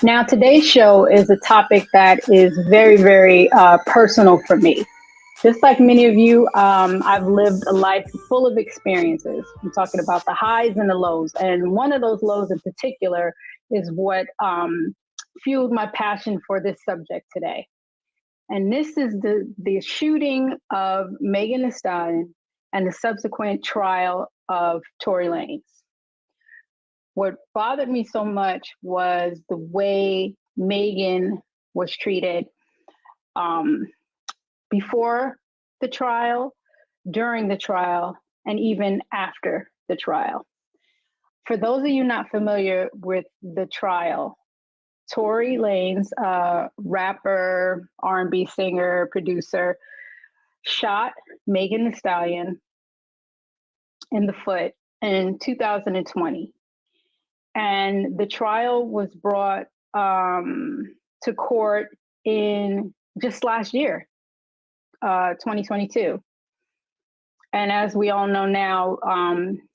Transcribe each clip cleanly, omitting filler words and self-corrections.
Now, today's show is a topic that is very, very personal for me. Just like many of you, I've lived a life full of experiences. I'm talking about the highs and the lows. And one of those lows in particular is what fueled my passion for this subject today. And this is the shooting of Megan Thee Stallion and the subsequent trial of Tory Lanez. What bothered me so much was the way Megan was treated before the trial, during the trial, and even after the trial. For those of you not familiar with the trial, Tory Lanez, rapper, R&B singer, producer, shot Megan Thee Stallion in the foot in 2020. And the trial was brought to court in just last year, 2022. And as we all know now,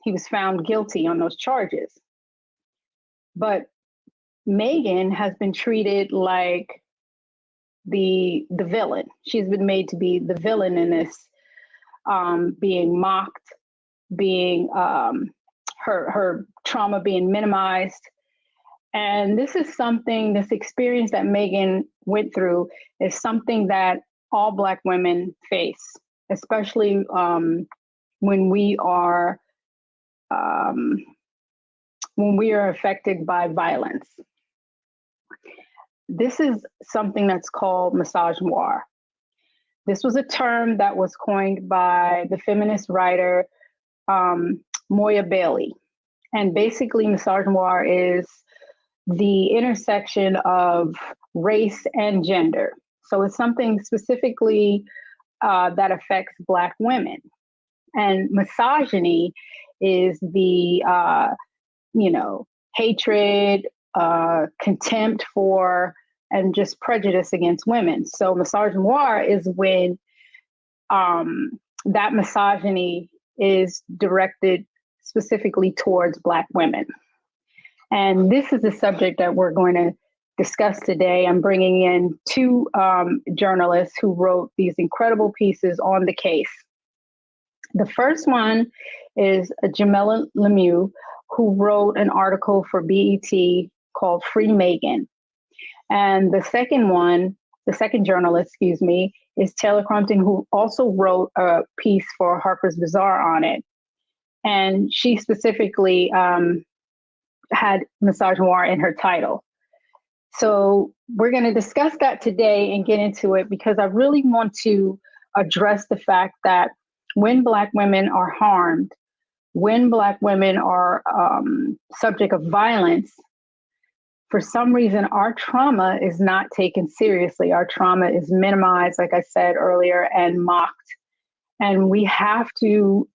he was found guilty on those charges. But Megan has been treated like the villain. She's been made to be the villain in this, being mocked, being her trauma being minimized. And this experience that Megan went through is something that all Black women face, especially when we are affected by violence. This is something that's called misogynoir. This was a term that was coined by the feminist writer Moya Bailey. And basically, misogynoir is the intersection of race and gender. So it's something specifically that affects Black women. And misogyny is the, hatred, contempt for, and just prejudice against women. So misogynoir is when that misogyny is directed specifically towards Black women. And this is the subject that we're going to discuss today. I'm bringing in two journalists who wrote these incredible pieces on the case. The first one is Jamila Lemieux, who wrote an article for BET called Free Megan. And the second journalist, is Taylor Crumpton, who also wrote a piece for Harper's Bazaar on it. And she specifically had misogynoir in her title. So we're going to discuss that today and get into it because I really want to address the fact that when Black women are harmed, when Black women are subject of violence, for some reason, our trauma is not taken seriously. Our trauma is minimized, like I said earlier, and mocked. And we have to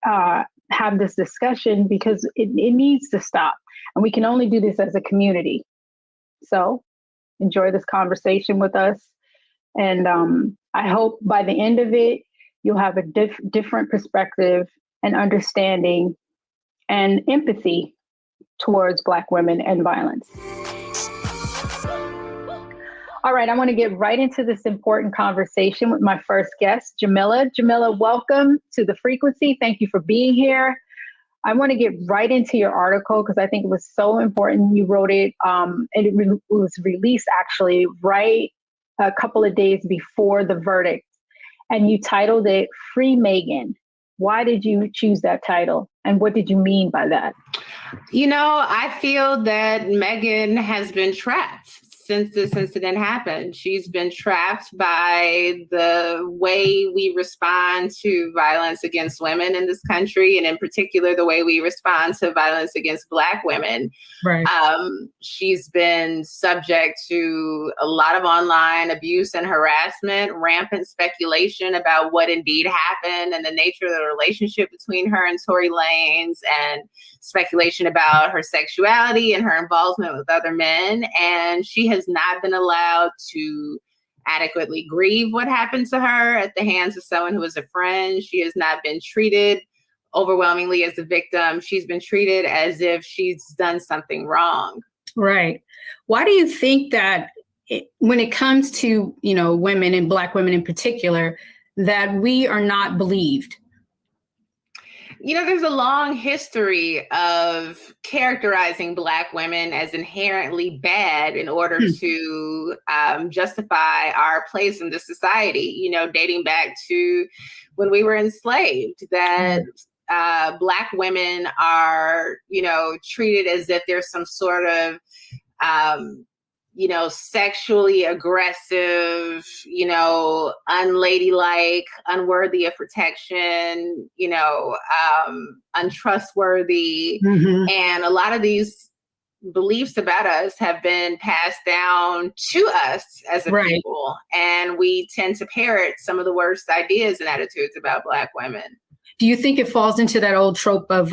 have this discussion because it needs to stop. And we can only do this as a community. So enjoy this conversation with us. And I hope by the end of it, you'll have a different perspective and understanding and empathy towards Black women and violence. All right, I want to get right into this important conversation with my first guest, Jamila. Jamila, welcome to The Frequency. Thank you for being here. I want to get right into your article because I think it was so important. You wrote it, and it was released actually right a couple of days before the verdict. And you titled it Free Megan. Why did you choose that title? And what did you mean by that? I feel that Megan has been trapped since this incident happened. She's been trapped by the way we respond to violence against women in this country, and in particular, the way we respond to violence against Black women. Right. She's been subject to a lot of online abuse and harassment, rampant speculation about what indeed happened and the nature of the relationship between her and Tory Lanez, and speculation about her sexuality and her involvement with other men. And she has not been allowed to adequately grieve what happened to her at the hands of someone who is a friend. She has not been treated overwhelmingly as a victim. She's been treated as if she's done something wrong. Right. Why do you think that when it comes to, women and Black women in particular, that we are not believed? There's a long history of characterizing Black women as inherently bad in order to justify our place in the society, dating back to when we were enslaved, that Black women are, treated as if there's some sort of sexually aggressive, unladylike, unworthy of protection, untrustworthy. Mm-hmm. And a lot of these beliefs about us have been passed down to us as a people. And we tend to parrot some of the worst ideas and attitudes about Black women. Do you think it falls into that old trope of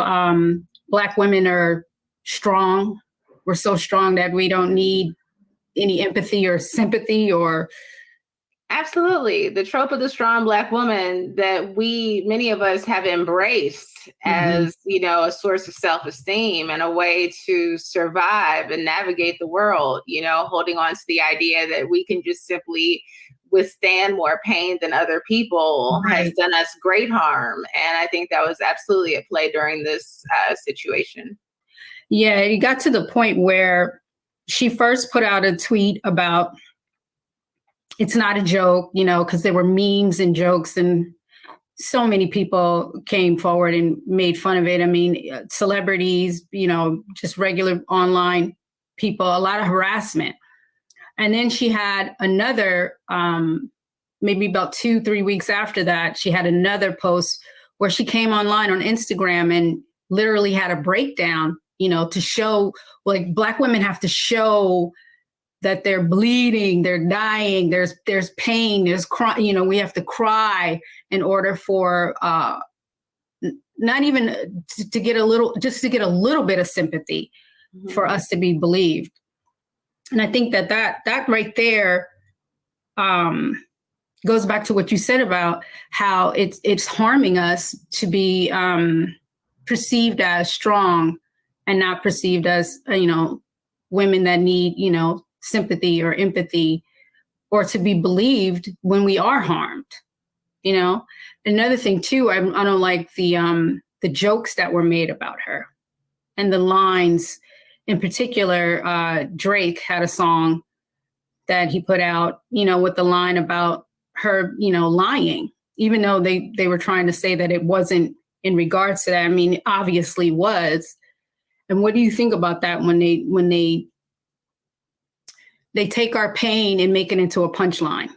Black women are strong. We're so strong that we don't need any empathy or sympathy or. Absolutely. The trope of the strong Black woman that many of us have embraced as, a source of self-esteem and a way to survive and navigate the world, holding on to the idea that we can just simply withstand more pain than other people has done us great harm. And I think that was absolutely at play during this situation. Yeah, it got to the point where she first put out a tweet about it's not a joke, because there were memes and jokes and so many people came forward and made fun of it. I mean, celebrities, just regular online people, a lot of harassment. And then she had another, maybe about 2-3 weeks after that, she had another post where she came online on Instagram and literally had a breakdown, to show, like, Black women have to show that they're bleeding, they're dying, there's pain, there's cry, we have to cry in order for not even to get a little bit of sympathy for us to be believed. And I think that right there goes back to what you said about how it's harming us to be perceived as strong and not perceived as women that need sympathy or empathy, or to be believed when we are harmed. Another thing too, I don't like the jokes that were made about her and the lines. In particular, Drake had a song that he put out, with the line about her, lying, even though they were trying to say that it wasn't in regards to that. I mean, it obviously was. And what do you think about that when they take our pain and make it into a punchline?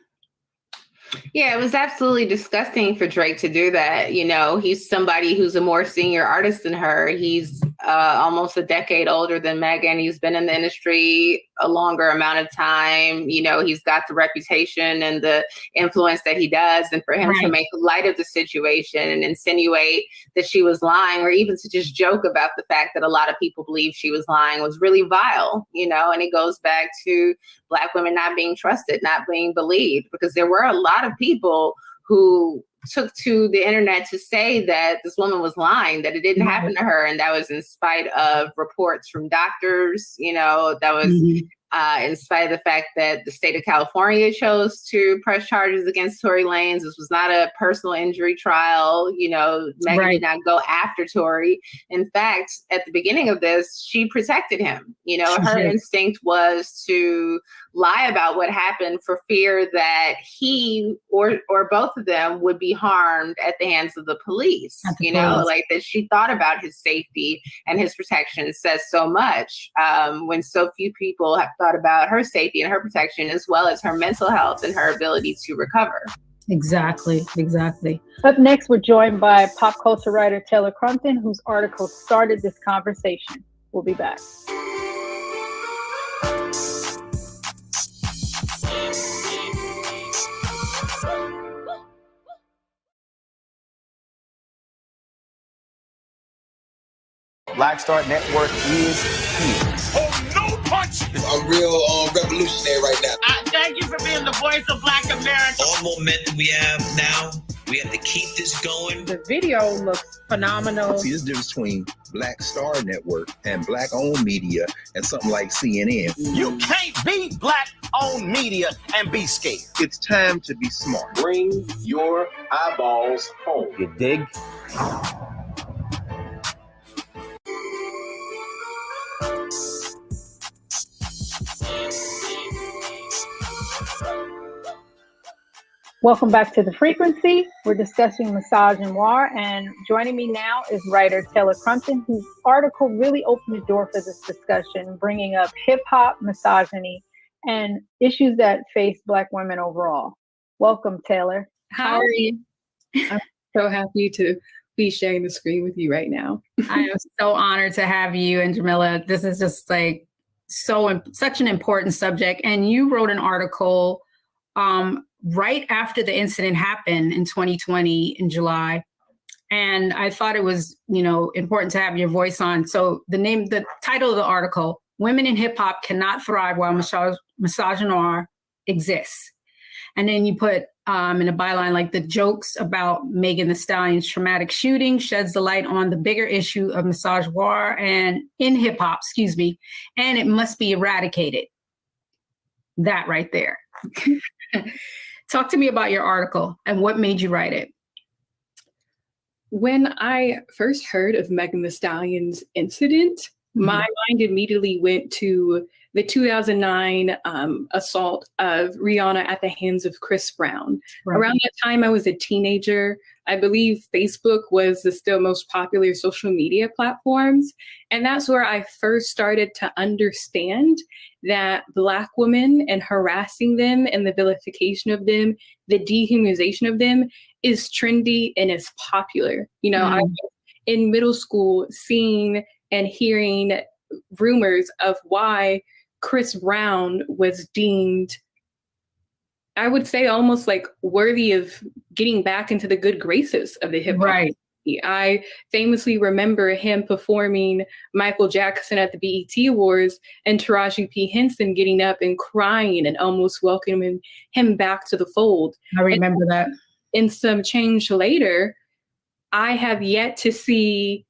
Yeah, it was absolutely disgusting for Drake to do that. He's somebody who's a more senior artist than her. He's almost a decade older than Megan. He's been in the industry a longer amount of time. He's got the reputation and the influence that he does. And for him to make light of the situation and insinuate that she was lying, or even to just joke about the fact that a lot of people believe she was lying, was really vile, and it goes back to Black women not being trusted, not being believed, because there were a lot of people who took to the internet to say that this woman was lying, that it didn't happen to her. And that was in spite of reports from doctors, that was in spite of the fact that the state of California chose to press charges against Tory Lanez. This was not a personal injury trial. Megan did not go after Tory. In fact, at the beginning of this, she protected him. Her instinct was to lie about what happened for fear that he or both of them would be harmed at the hands of the police. Like that she thought about his safety and his protection says so much, when so few people have thought about her safety and her protection, as well as her mental health and her ability to recover. Exactly. Up next, we're joined by pop culture writer Taylor Crumpton, whose article started this conversation. We'll be back. Black Star Network is here. Oh, no punch! I'm real revolutionary right now. Thank you for being the voice of Black America. All momentum we have now, we have to keep this going. The video looks phenomenal. See, there's a difference between Black Star Network and Black-owned media and something like CNN. You can't be Black-owned media and be scared. It's time to be smart. Bring your eyeballs home. You dig? Welcome back to The Frequency. We're discussing Misogynoir, and joining me now is writer Taylor Crumpton, whose article really opened the door for this discussion, bringing up hip-hop, misogyny, and issues that face Black women overall. Welcome, Taylor. How are you? I'm so happy to be sharing the screen with you right now. I am so honored to have you and Jamila. This is just like such an important subject. And you wrote an article right after the incident happened in 2020 in July. And I thought it was, important to have your voice on. So the title of the article, Women in Hip Hop Cannot Thrive While Misogynoir Exists. And then you put in a byline, like, the jokes about Megan Thee Stallion's traumatic shooting sheds the light on the bigger issue of misogynoir and in hip hop, and it must be eradicated. That right there. Talk to me about your article and what made you write it. When I first heard of Megan Thee Stallion's incident, my mind immediately went to the 2009 assault of Rihanna at the hands of Chris Brown. Right. Around that time, I was a teenager. I believe Facebook was the still most popular social media platforms. And that's where I first started to understand that Black women and harassing them and the vilification of them, the dehumanization of them is trendy and is popular. I was in middle school seeing and hearing rumors of why Chris Brown was deemed, I would say, almost like worthy of getting back into the good graces of the hip hop. Right. I famously remember him performing Michael Jackson at the BET Awards and Taraji P. Henson getting up and crying and almost welcoming him back to the fold. I remember that. In some change later, I have yet to see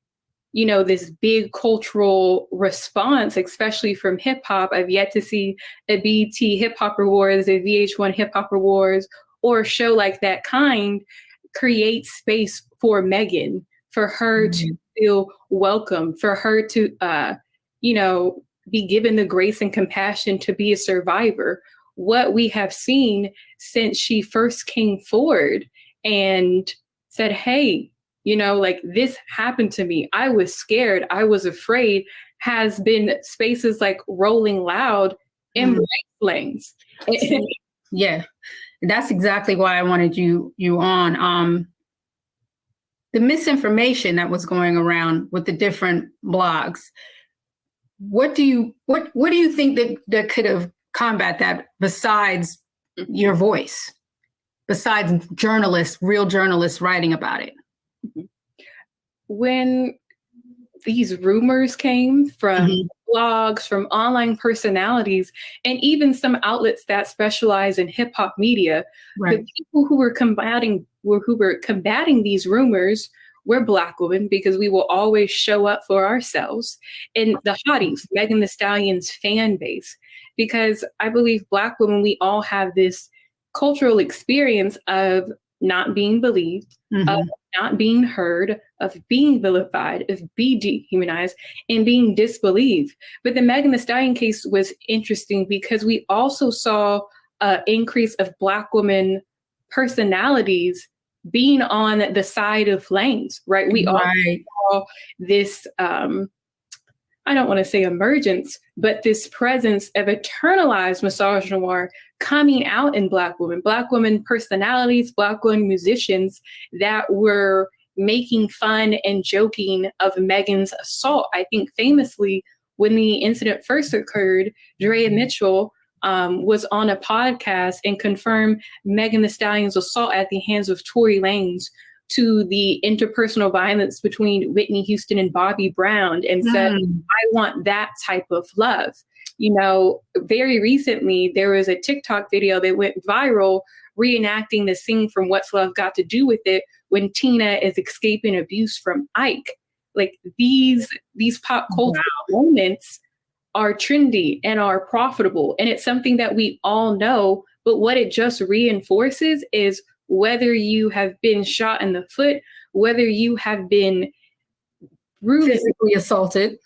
this big cultural response, especially from hip hop. I've yet to see a BET Hip Hop Awards, a VH1 Hip Hop Awards, or a show like that kind create space for Megan, for her to feel welcome, for her to, be given the grace and compassion to be a survivor. What we have seen since she first came forward and said, hey, this happened to me. I was scared. I was afraid, has been spaces like Rolling Loud and Bright Flames. Yeah, that's exactly why I wanted you on. The misinformation that was going around with the different blogs. What do you think that could have combat that besides your voice, besides real journalists writing about it? When these rumors came from blogs, from online personalities, and even some outlets that specialize in hip hop media, the people who were combating these rumors were Black women, because we will always show up for ourselves, and the hotties, Megan Thee Stallion's fan base, because I believe Black women, we all have this cultural experience of not being believed, of not being heard, of being vilified, of being dehumanized, and being disbelieved. But the Megan Thee Stallion case was interesting because we also saw an increase of Black women personalities being on the side of Lanez, right? We all saw this, I don't want to say emergence, but this presence of internalized misogynoir coming out in Black women personalities, Black women musicians that were making fun and joking of Megan's assault. I think famously, when the incident first occurred, Drea Mitchell was on a podcast and confirmed Megan Thee Stallion's assault at the hands of Tory Lanez to the interpersonal violence between Whitney Houston and Bobby Brown, and said, I want that type of love. Very recently, there was a TikTok video that went viral reenacting the scene from What's Love Got to Do with It when Tina is escaping abuse from Ike. Like these pop culture moments are trendy and are profitable. And it's something that we all know, but what it just reinforces is whether you have been shot in the foot, whether you have been physically assaulted,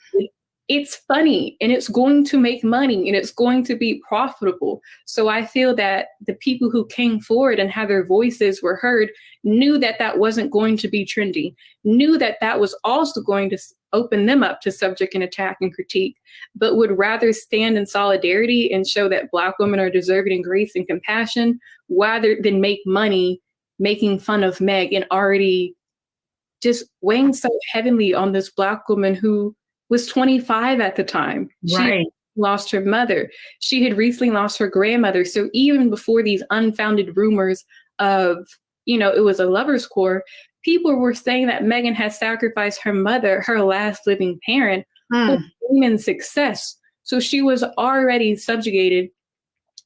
it's funny and it's going to make money and it's going to be profitable. So I feel that the people who came forward and had their voices were heard knew that that wasn't going to be trendy, knew that that was also going to open them up to subject and attack and critique, but would rather stand in solidarity and show that Black women are deserving of grace and compassion rather than make money making fun of Meg and already just weighing so heavily on this Black woman who was 25 at the time. She lost her mother. She had recently lost her grandmother. So even before these unfounded rumors of, it was a lover's quarrel, people were saying that Megan had sacrificed her mother, her last living parent, for fame and success. So she was already subjugated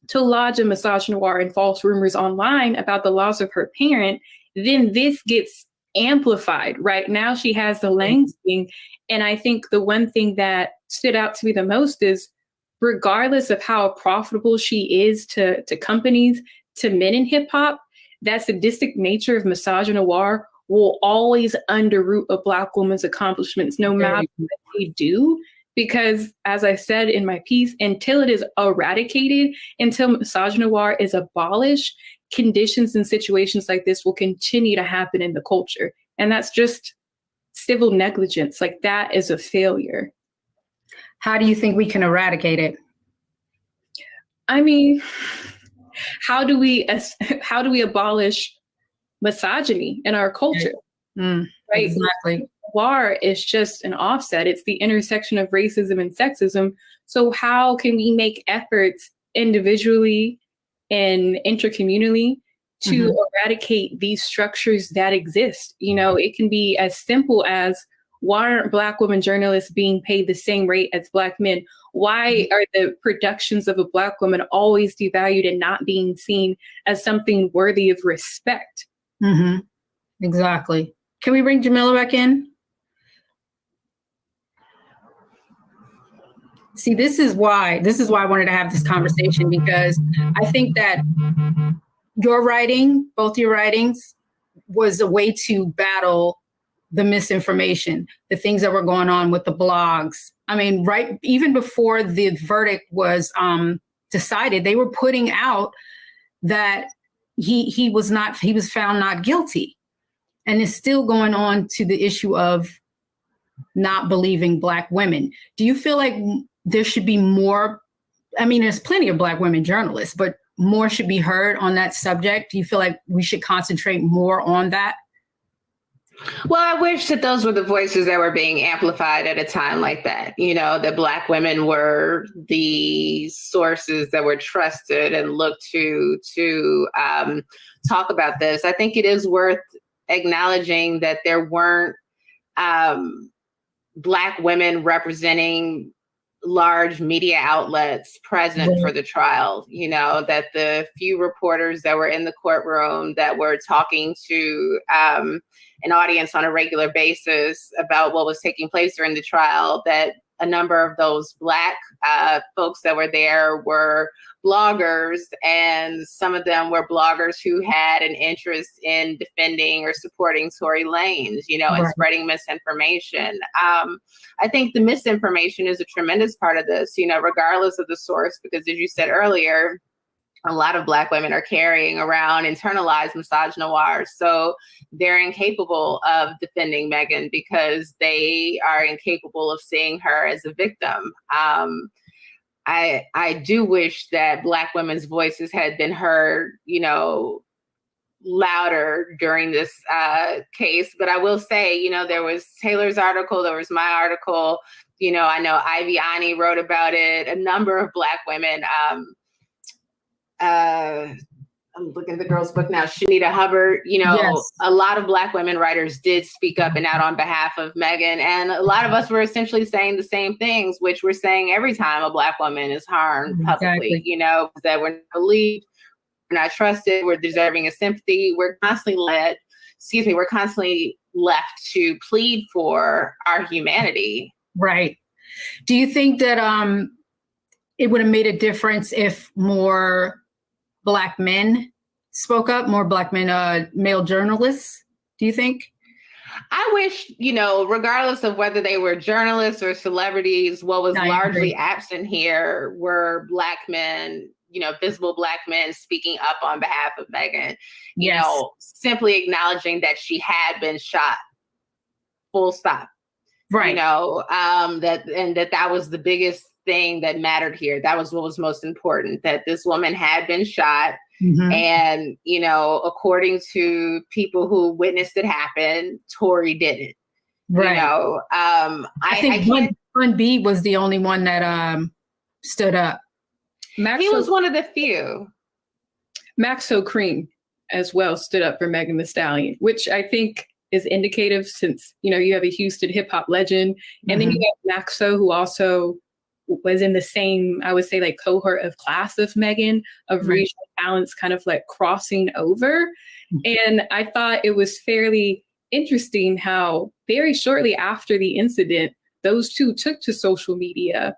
to lodge a misogynoir and false rumors online about the loss of her parent. Then this gets amplified. Right now she has the Lanez thing. And I think the one thing that stood out to me the most is, regardless of how profitable she is to companies, to men in hip hop, that sadistic nature of misogynoir will always underroot a Black woman's accomplishments, no matter what they do. Because, as I said in my piece, until it is eradicated, until misogynoir is abolished, conditions and situations like this will continue to happen in the culture. And that's just civil negligence. Like, that is a failure. How do you think we can eradicate it? I mean, how do we abolish misogyny in our culture? Right? Exactly. War is just an offset. It's the intersection of racism and sexism. So how can we make efforts individually and intercommunally to eradicate these structures that exist? You know, it can be as simple as, why aren't Black women journalists being paid the same rate as Black men? Why are the productions of a Black woman always devalued and not being seen as something worthy of respect? Exactly. Can we bring Jamila back in? See, this is why I wanted to have this conversation, because I think that your writing, both your writings, was a way to battle the misinformation, the things that were going on with the blogs. I mean, right, even before the verdict was decided, they were putting out that he was found not guilty. And it's still going on to the issue of not believing Black women. Do you feel like there should be more? I mean, there's plenty of Black women journalists, but more should be heard on that subject. Do you feel like we should concentrate more on that? Well, I wish that those were the voices that were being amplified at a time like that. You know, that Black women were the sources that were trusted and looked to talk about this. I think it is worth acknowledging that there weren't Black women representing large media outlets present for the trial. You know, that the few reporters that were in the courtroom that were talking to an audience on a regular basis about what was taking place during the trial, that a number of those Black folks that were there were bloggers, and some of them were bloggers who had an interest in defending or supporting Tory Lanez, you know, and spreading misinformation. I think the misinformation is a tremendous part of this, you know, regardless of the source, because as you said earlier, a lot of Black women are carrying around internalized misogynoir. So they're incapable of defending Megan because they are incapable of seeing her as a victim. I do wish that Black women's voices had been heard, you know, louder during this case. But I will say, you know, there was Taylor's article, there was my article, you know, I know Ivy Ani wrote about it, a number of Black women. I'm looking at the girl's book now, Shanita Hubbard, you know, a lot of Black women writers did speak up and out on behalf of Megan. And a lot of us were essentially saying the same things, which we're saying every time a Black woman is harmed publicly, you know, that we're not believed, we're not trusted, we're deserving of sympathy. We're constantly left to plead for our humanity. Right. Do you think that it would have made a difference if more Black men spoke up, more Black men, male journalists, do you think? I wish, you know, regardless of whether they were journalists or celebrities, what was largely absent here were Black men, you know, visible Black men speaking up on behalf of Megan, you know, simply acknowledging that she had been shot, full stop. Right. You know, that was the biggest thing that mattered here. That was what was most important, that this woman had been shot. And, you know, according to people who witnessed it happen, Tory did it. Right. You know, I think Bun B was the only one that stood up. He was one of the few. Maxo Cream as well stood up for Megan Thee Stallion, which I think is indicative since, you have a Houston hip hop legend. And then you have Maxo, who also was in the same, I would say, like cohort of class of Megan, of regional talents kind of like crossing over. And I thought it was fairly interesting how very shortly after the incident, those two took to social media.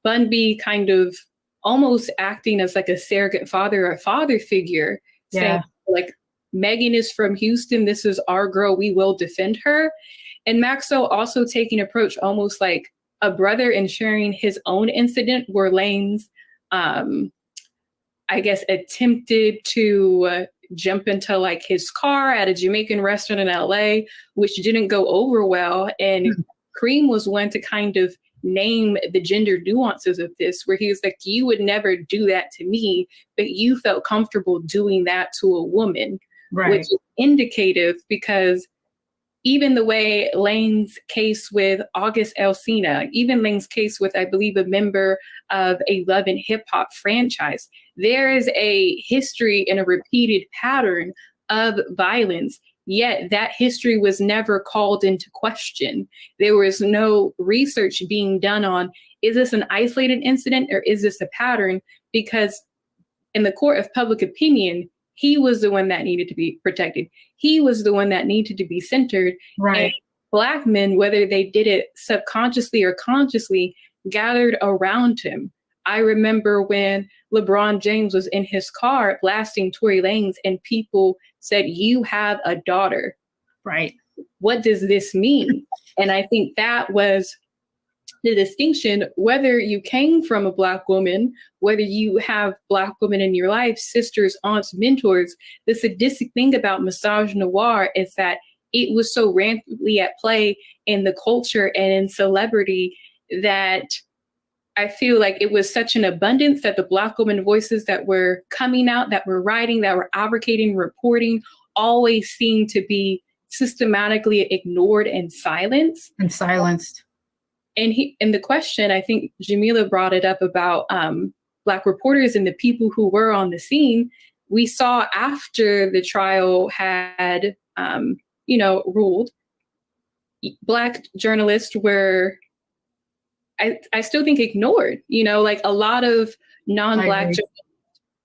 Bun B kind of almost acting as like a surrogate father or a father figure, saying like, Megan is from Houston. This is our girl. We will defend her. And Maxo also taking approach almost like a brother and sharing his own incident where Lanez, I guess, attempted to jump into like his car at a Jamaican restaurant in LA, which didn't go over well. And Cream was one to kind of name the gender nuances of this, where he was like, you would never do that to me, but you felt comfortable doing that to a woman, which is indicative because even the way Lane's case with August Alsina, even Lane's case with, I believe, a member of a Love and Hip Hop franchise, there is a history and a repeated pattern of violence, yet that history was never called into question. There was no research being done on, is this an isolated incident or is this a pattern? Because in the court of public opinion, he was the one that needed to be protected. He was the one that needed to be centered. And Black men, whether they did it subconsciously or consciously, gathered around him. I remember when LeBron James was in his car blasting Tory Lanez and people said, you have a daughter. What does this mean? And I think that was the distinction, whether you came from a Black woman, whether you have Black women in your life, sisters, aunts, mentors. The sadistic thing about Misogynoir is that it was so rampantly at play in the culture and in celebrity that I feel like it was such an abundance that the Black woman voices that were coming out, that were writing, that were advocating, reporting, always seemed to be systematically ignored and silenced. And the question, I think Jamila brought it up about Black reporters and the people who were on the scene. We saw after the trial had, ruled, Black journalists were, I still think, ignored. Like a lot of non-Black journalists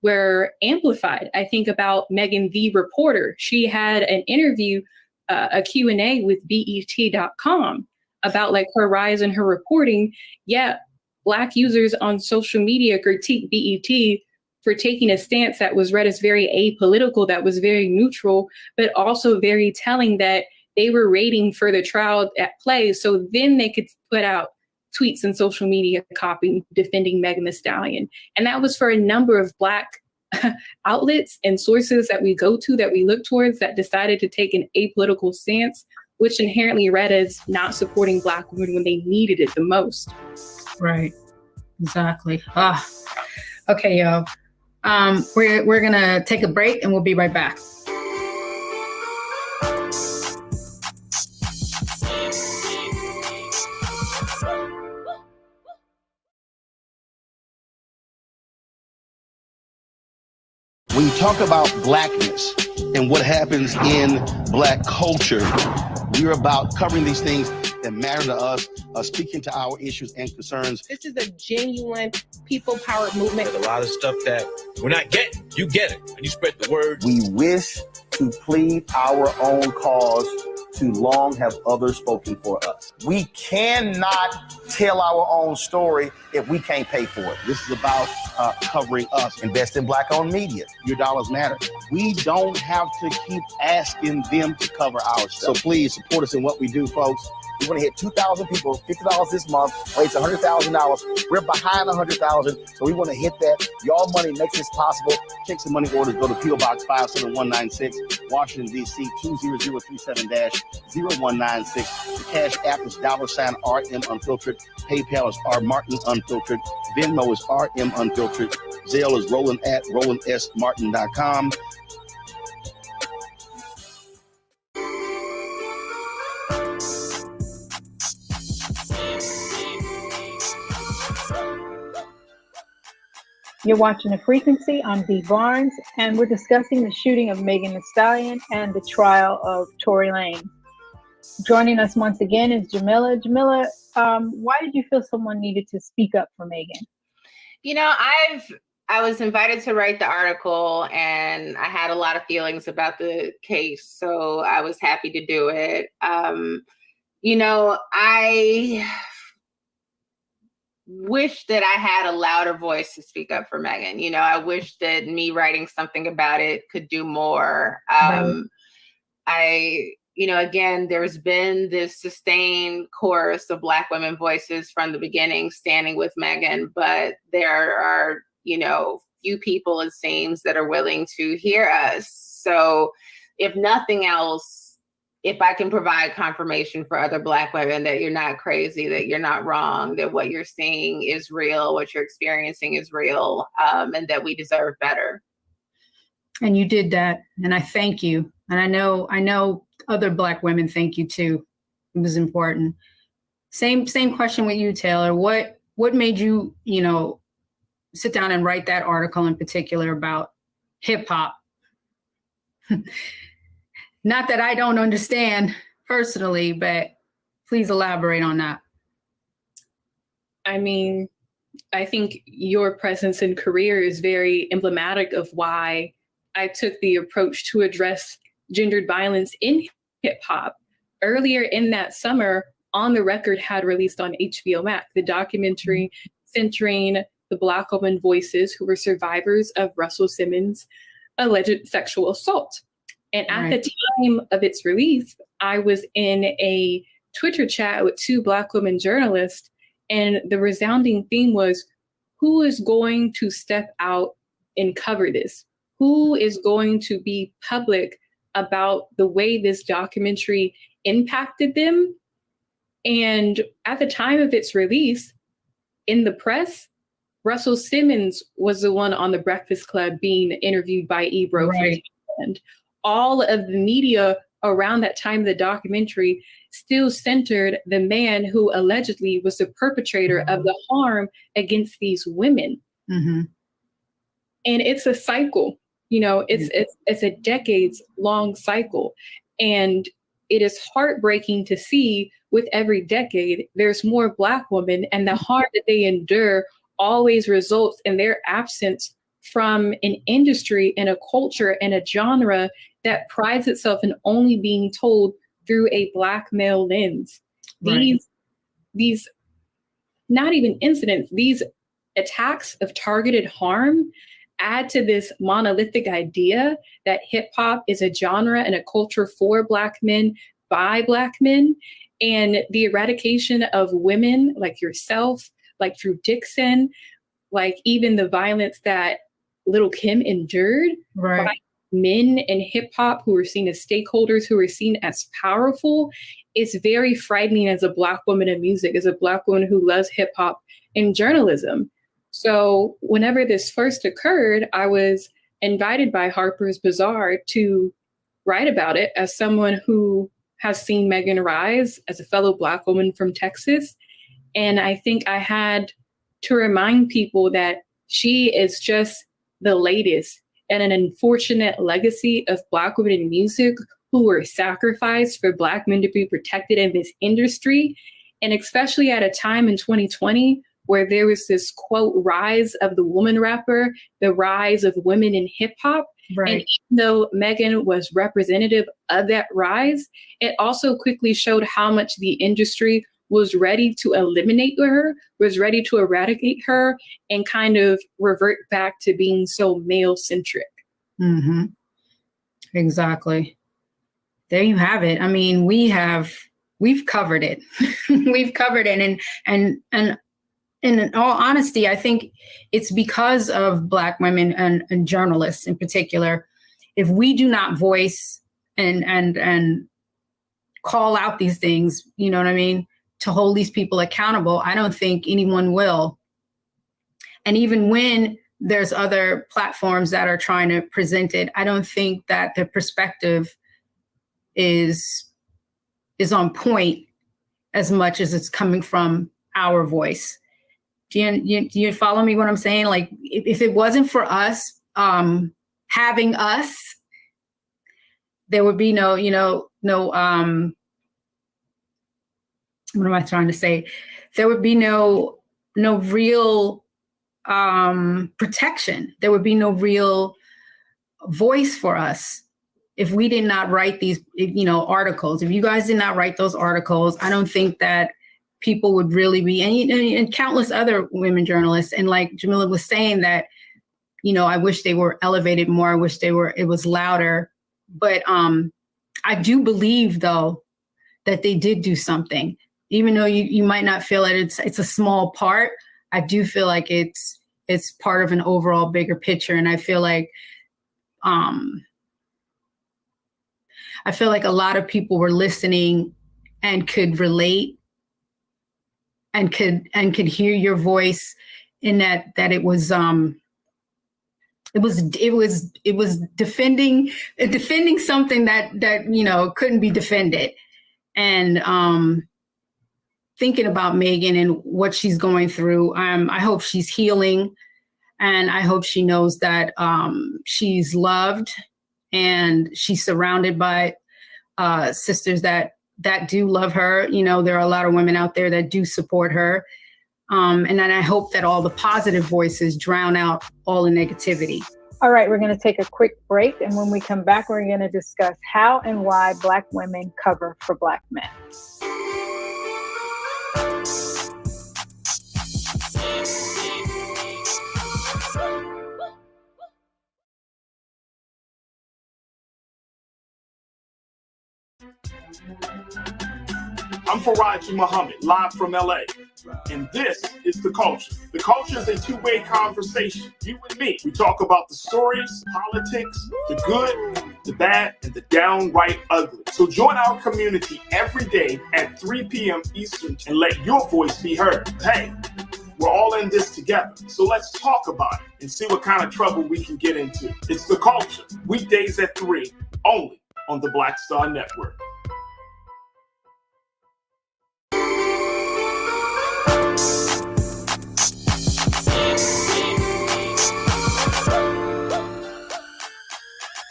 were amplified. I think about Megan the reporter. She had an interview, a Q&A with BET.com. about like her rise in her reporting, yet Black users on social media critique BET for taking a stance that was read as very apolitical, that was very neutral, but also very telling that they were waiting for the trial at play. So then they could put out tweets and social media copy defending Megan Thee Stallion. And that was for a number of Black outlets and sources that we go to, that we look towards, that decided to take an apolitical stance, which inherently read as not supporting Black women when they needed it the most. Exactly. Okay, y'all. We're gonna take a break and we'll be right back. When you talk about Blackness and what happens in Black culture, we're about covering these things that matter to us, speaking to our issues and concerns. This is a genuine people-powered movement. There's a lot of stuff that we're not getting. You get it, and you spread the word. We wish to plead our own cause. Too long have others spoken for us. We cannot tell our own story if we can't pay for it. This is about covering us. Invest in Black-owned media. Your dollars matter. We don't have to keep asking them to cover our stuff. So please support us in what we do, folks. We want to hit 2,000 people, $50 this month, raise $100,000. We're behind 100,000, so we want to hit that. Your money makes this possible. Check some money orders. Go to P.O. Box 57196, Washington, D.C. 20037-0196. The Cash App is $RM Unfiltered. PayPal is R Martin Unfiltered. Venmo is RM Unfiltered. Zelle is Roland at RolandSMartin.com. You're watching The Frequency. I'm Dee Barnes, and we're discussing the shooting of Megan Thee Stallion and the trial of Tory Lanez. Joining us once again is Jamila. Jamila, why did you feel someone needed to speak up for Megan? You know, I was invited to write the article, and I had a lot of feelings about the case, so I was happy to do it. You know, I wish that I had a louder voice to speak up for Megan. You know, I wish that me writing something about it could do more. You know, again, there's been this sustained chorus of Black women voices from the beginning standing with Megan, but there are, you know, few people, it seems, that are willing to hear us. So if nothing else, if I can provide confirmation for other Black women that you're not crazy, that you're not wrong, that what you're seeing is real, what you're experiencing is real, and that we deserve better. And you did that, and I thank you. And I know other Black women thank you too. It was important. Same question with you, Taylor. What made you, you know, sit down and write that article in particular about hip hop? Not that I don't understand personally, but please elaborate on that. I mean, I think your presence and career is very emblematic of why I took the approach to address gendered violence in hip hop. Earlier in that summer, On the Record had released on HBO Max the documentary centering the Black women voices who were survivors of Russell Simmons' alleged sexual assault. And at the time of its release, I was in a Twitter chat with two Black women journalists, and the resounding theme was, who is going to step out and cover this? Who is going to be public about the way this documentary impacted them? And at the time of its release, in the press, Russell Simmons was the one on the Breakfast Club being interviewed by Ebro. Right. And all of the media around that time of the documentary still centered the man who allegedly was the perpetrator of the harm against these women. Mm-hmm. And it's a cycle, you know, it's a decades long cycle. And it is heartbreaking to see with every decade, there's more Black women, and the harm that they endure always results in their absence from an industry and a culture and a genre that prides itself in only being told through a Black male lens. Right. These not even incidents, these attacks of targeted harm add to this monolithic idea that hip hop is a genre and a culture for Black men by Black men. And the eradication of women like yourself, like Drew Dixon, like even the violence that Lil' Kim endured by men in hip hop who were seen as stakeholders, who were seen as powerful, is very frightening as a Black woman in music, as a Black woman who loves hip hop and journalism. So whenever this first occurred, I was invited by Harper's Bazaar to write about it as someone who has seen Megan rise, as a fellow Black woman from Texas. And I think I had to remind people that she is just the latest in an unfortunate legacy of Black women in music who were sacrificed for Black men to be protected in this industry. And especially at a time in 2020 where there was this, quote, rise of the woman rapper, the rise of women in hip hop. Right. And even though Megan was representative of that rise, it also quickly showed how much the industry was ready to eliminate her, was ready to eradicate her, and kind of revert back to being so male-centric. Mm-hmm. Exactly. There you have it. I mean, we've covered it. We've covered it. And in all honesty, I think it's because of Black women and journalists in particular. If we do not voice and call out these things, you know what I mean, to hold these people accountable, I don't think anyone will. And even when there's other platforms that are trying to present it, I don't think that the perspective is on point as much as it's coming from our voice. Do you follow me what I'm saying? Like, if it wasn't for us having us, there would be no, what am I trying to say? There would be no real protection. There would be no real voice for us if we did not write these, articles. If you guys did not write those articles, I don't think that people would really be, and countless other women journalists. And like Jamila was saying that, I wish they were elevated more. I wish it was louder. But I do believe, though, that they did do something. Even though you might not feel that it's a small part, I do feel like it's part of an overall bigger picture. And I feel like a lot of people were listening and could relate and could hear your voice in that it was defending something that couldn't be defended. And thinking about Megan and what she's going through, I hope she's healing, and I hope she knows that she's loved and she's surrounded by sisters that do love her. There are a lot of women out there that do support her. And then I hope that all the positive voices drown out all the negativity. All right, we're going to take a quick break. And when we come back, we're going to discuss how and why Black women cover for Black men. I'm Faraji Muhammad, live from LA. And this is The Culture. The Culture is a two-way conversation. You and me. We talk about the stories, politics, the good, the bad, and the downright ugly. So join our community every day at 3 p.m. Eastern and let your voice be heard. Hey, we're all in this together. So let's talk about it and see what kind of trouble we can get into. It's The Culture, weekdays at 3, only on the Black Star Network.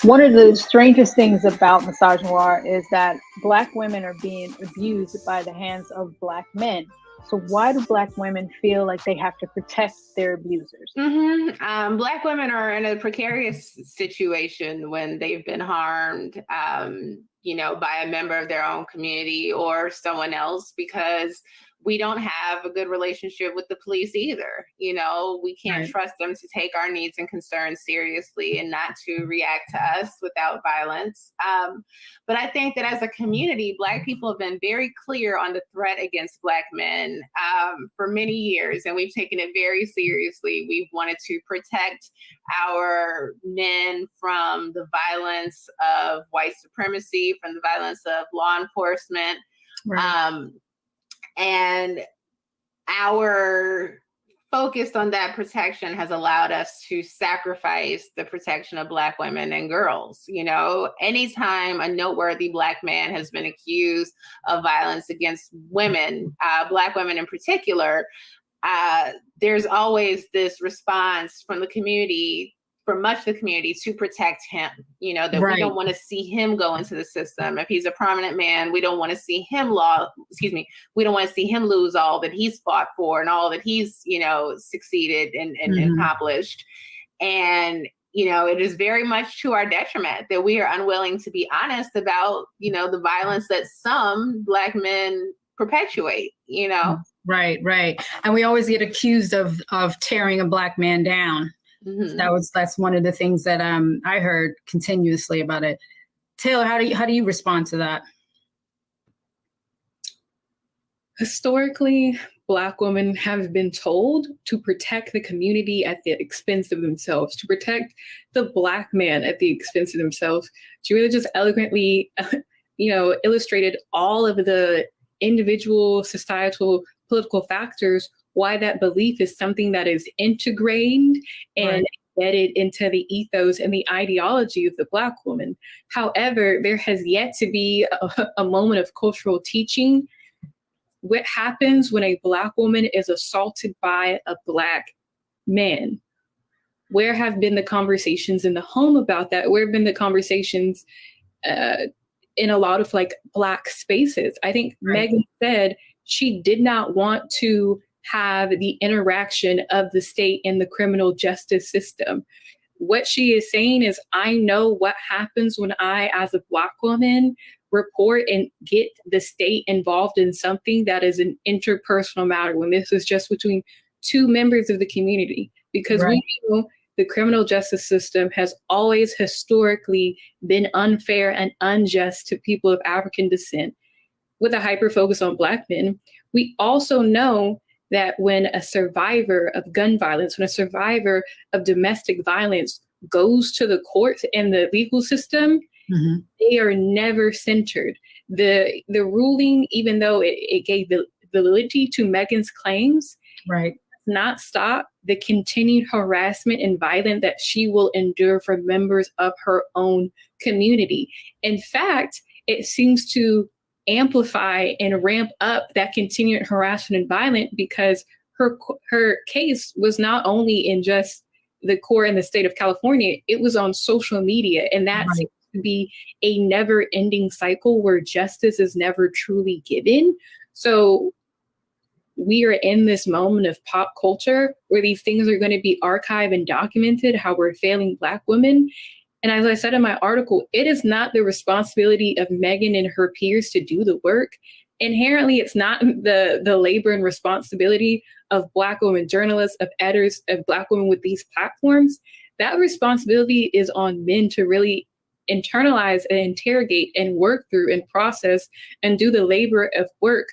One of the strangest things about Misogynoir is that Black women are being abused by the hands of Black men. So why do Black women feel like they have to protect their abusers? Black women are in a precarious situation when they've been harmed, by a member of their own community or someone else, because we don't have a good relationship with the police either. We can't trust them to take our needs and concerns seriously and not to react to us without violence. But I think that as a community, Black people have been very clear on the threat against Black men for many years, and we've taken it very seriously. We've wanted to protect our men from the violence of white supremacy, from the violence of law enforcement. Right. And our focus on that protection has allowed us to sacrifice the protection of Black women and girls. Anytime a noteworthy Black man has been accused of violence against women, Black women in particular, there's always this response from the community, for much of the community, to protect him, that we don't want to see him go into the system. If he's a prominent man, we don't want to see him we don't want to see him lose all that he's fought for and all that he's, succeeded and accomplished. And, it is very much to our detriment that we are unwilling to be honest about, the violence that some Black men perpetuate, Right. And we always get accused of tearing a Black man down. Mm-hmm. That's one of the things that I heard continuously about it. Taylor, how do you respond to that? Historically, Black women have been told to protect the community at the expense of themselves, to protect the Black man at the expense of themselves. She really just eloquently, illustrated all of the individual, societal, political factors, why that belief is something that is integrated and embedded into the ethos and the ideology of the Black woman. However, there has yet to be a moment of cultural teaching What happens when a Black woman is assaulted by a Black man? Where have been the conversations in the home about that? Where have been the conversations in a lot of like Black spaces? I think Megan said she did not want to have the interaction of the state and the criminal justice system. What she is saying is, I know what happens when I, as a Black woman, report and get the state involved in something that is an interpersonal matter, when this is just between two members of the community. Because we know the criminal justice system has always historically been unfair and unjust to people of African descent, with a hyper focus on Black men. We also know that when a survivor of gun violence, when a survivor of domestic violence goes to the courts and the legal system, they are never centered. The ruling, even though it gave validity to Megan's claims, does not stop the continued harassment and violence that she will endure from members of her own community. In fact, it seems to amplify and ramp up that continued harassment and violence, because her case was not only in just the court in the state of California, it was on social media. And that seems to be a never-ending cycle where justice is never truly given. So we are in this moment of pop culture where these things are going to be archived and documented, how we're failing Black women. And as I said in my article, it is not the responsibility of Megan and her peers to do the work. Inherently, it's not the labor and responsibility of Black women journalists, of editors, of Black women with these platforms. That responsibility is on men to really internalize and interrogate and work through and process and do the labor of work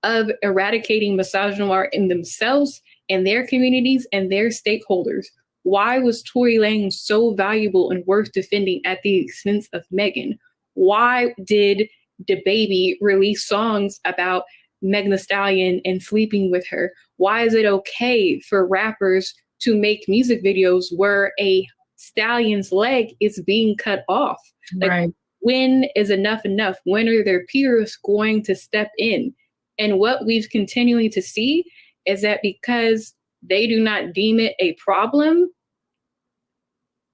of eradicating misogynoir in themselves and their communities and their stakeholders. Why was Tory Lanez so valuable and worth defending at the expense of Megan? Why did DaBaby release songs about Megan Thee Stallion and sleeping with her? Why is it okay for rappers to make music videos where a stallion's leg is being cut off? Like, when is enough enough? When are their peers going to step in? And what we've continually to see is that because they do not deem it a problem,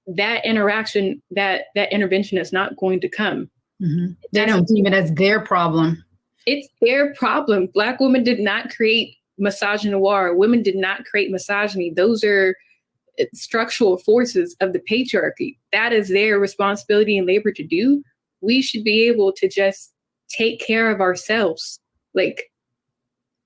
that interaction, that intervention is not going to come. They don't deem it as their problem. It's their problem. Black women did not create misogynoir. Women did not create misogyny. Those are structural forces of the patriarchy. That is their responsibility and labor to do. We should be able to just take care of ourselves. Like,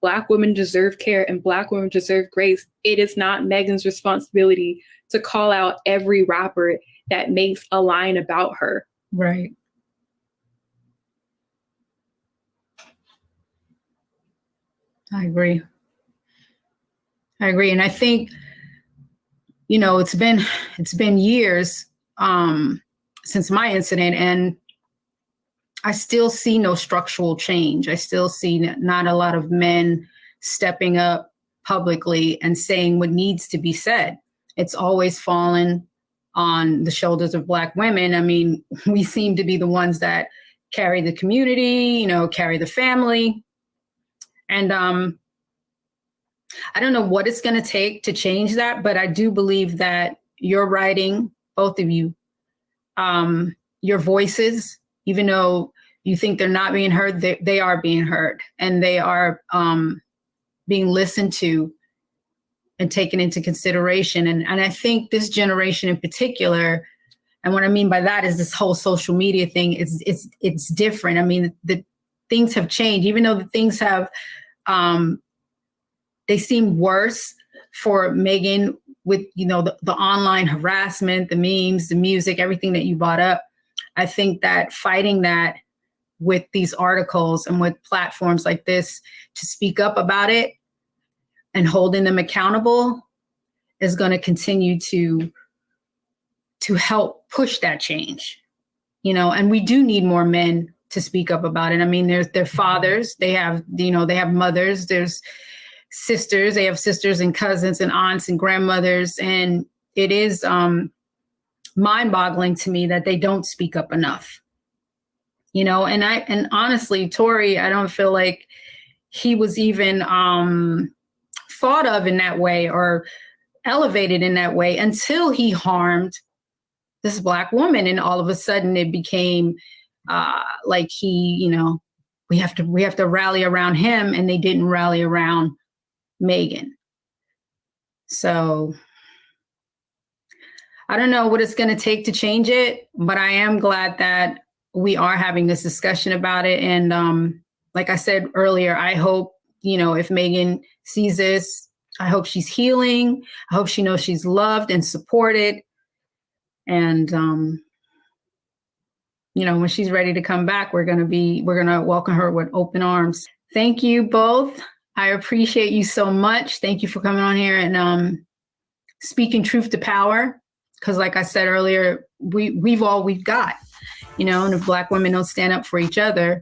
Black women deserve care and Black women deserve grace. It is not Megan's responsibility to call out every rapper that makes a line about her. Right. I agree. And I think, you know, it's been years since my incident, and I still see no structural change. I still see not a lot of men stepping up publicly and saying what needs to be said. It's always fallen on the shoulders of Black women. I mean, we seem to be the ones that carry the community, you know, carry the family. And I don't know what it's going to take to change that, but I do believe that your writing, both of you, your voices, even though you think they're not being heard, they are being heard, and they are being listened to and taken into consideration. And I think this generation in particular, and what I mean by that is this whole social media thing, it's different. I mean, the things have changed, even though the things have, they seem worse for Megan with, you know, the online harassment, the memes, the music, everything that you brought up. I think that fighting that with these articles and with platforms like this to speak up about it and holding them accountable is going to continue to help push that change, you know. And we do need more men to speak up about it. I mean, their fathers, they have, you know, they have mothers, there's sisters, they have sisters and cousins and aunts and grandmothers. And it is mind-boggling to me that they don't speak up enough, you know. And honestly, Tory, I don't feel like he was even thought of in that way or elevated in that way until he harmed this Black woman. And all of a sudden it became like he, you know, we have to rally around him, and they didn't rally around Megan. So I don't know what it's going to take to change it, but I am glad that we are having this discussion about it. And like I said earlier, I hope, you know, if Megan sees this, I hope she's healing. I hope she knows she's loved and supported. And, you know, when she's ready to come back, we're going to welcome her with open arms. Thank you both. I appreciate you so much. Thank you for coming on here and speaking truth to power. Because like I said earlier, we've all we've got, you know, and if Black women don't stand up for each other,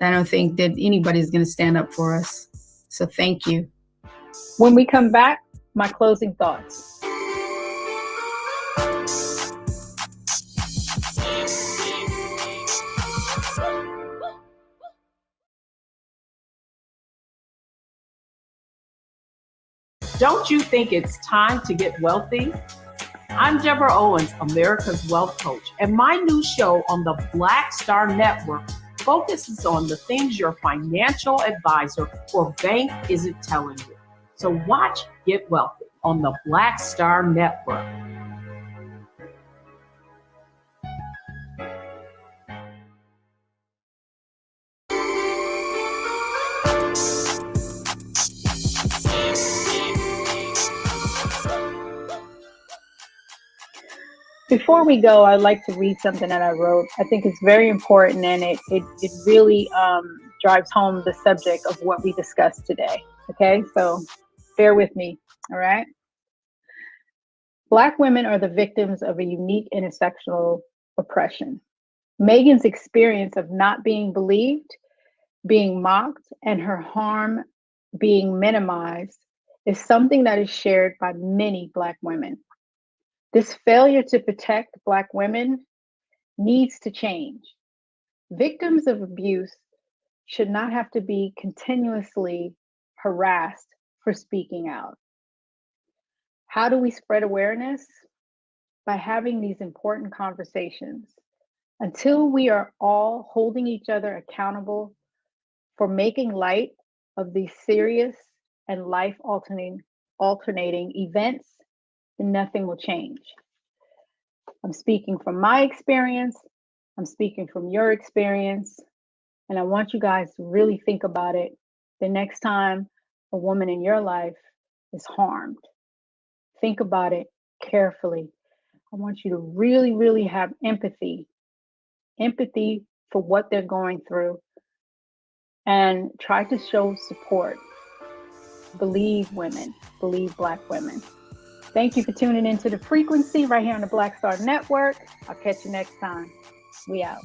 I don't think that anybody's going to stand up for us. So thank you. When we come back, my closing thoughts. Don't you think it's time to get wealthy? I'm Deborah Owens, America's Wealth Coach, and my new show on the Black Star Network focuses on the things your financial advisor or bank isn't telling you. So watch Get Wealthy on the Black Star Network. Before we go, I'd like to read something that I wrote. I think it's very important, and it really drives home the subject of what we discussed today. Okay, so bear with me, all right? Black women are the victims of a unique intersectional oppression. Megan's experience of not being believed, being mocked, and her harm being minimized is something that is shared by many Black women. This failure to protect Black women needs to change. Victims of abuse should not have to be continuously harassed for speaking out. How do we spread awareness? By having these important conversations. Until we are all holding each other accountable for making light of these serious and life-alternating events, then nothing will change. I'm speaking from my experience. I'm speaking from your experience. And I want you guys to really think about it the next time a woman in your life is harmed. Think about it carefully. I want you to really, really have empathy for what they're going through, and try to show support. Believe women, believe Black women. Thank you for tuning into The Frequency right here on the Black Star Network. I'll catch you next time. We out.